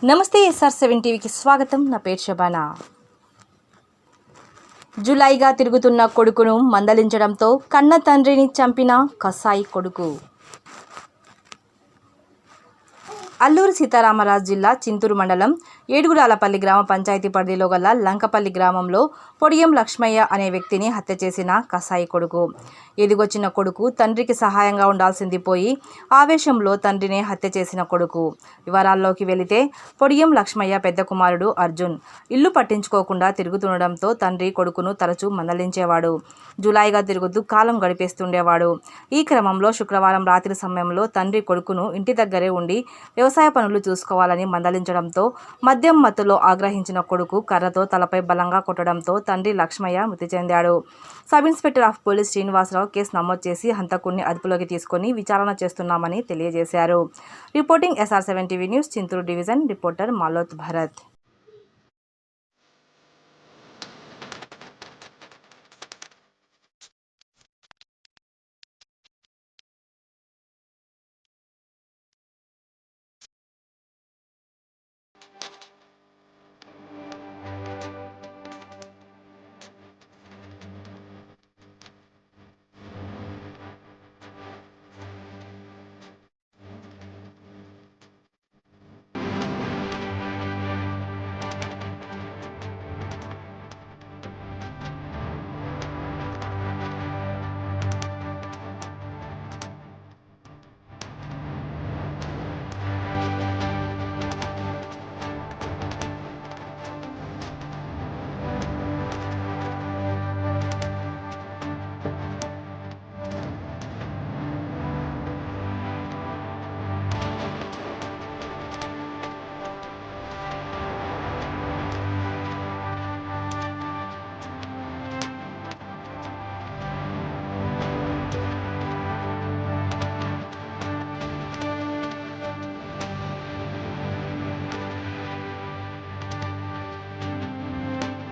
నమస్తే SR7 టీవీకి స్వాగతం. నా పేరు శబానా. జులైగా తిరుగుతున్న కొడుకును మందలించడంతో కన్న తండ్రిని చంపిన కసాయి కొడుకు. అల్లూరు సీతారామరాజు జిల్లా చింతూరు మండలం ఏడుగురాలపల్లి గ్రామ పంచాయతీ పరిధిలో గల లంకపల్లి గ్రామంలో పొడియం లక్ష్మయ్య అనే వ్యక్తిని హత్య చేసిన కసాయి కొడుకు. ఎదిగొచ్చిన కొడుకు తండ్రికి సహాయంగా ఉండాల్సింది పోయి ఆవేశంలో తండ్రినే హత్య చేసిన కొడుకు. వివరాల్లోకి వెళితే పొడియం లక్ష్మయ్య పెద్ద కుమారుడు అర్జున్ ఇల్లు పట్టించుకోకుండా తిరుగుతుండడంతో తండ్రి కొడుకును తరచూ మందలించేవాడు. జులైగా తిరుగుతూ కాలం గడిపేస్తుండేవాడు. ఈ క్రమంలో శుక్రవారం రాత్రి సమయంలో తండ్రి కొడుకును ఇంటి దగ్గరే ఉండి వ్యవసాయ పనులు చూసుకోవాలని మందలించడంతో మద్యం మత్తులో ఆగ్రహించిన కొడుకు కర్రతో తలపై బలంగా కొట్టడంతో తండ్రి లక్ష్మయ్య మృతి చెందాడు. Sub inspector of police Srinivasarao case నమోదు చేసి హంతకుడిని అదుపులోకి తీసుకొని విచారణ చేస్తున్నామని తెలియజేశారు. Reporting SR7 TV news, Chintur division. Reporter Maloth Bharat.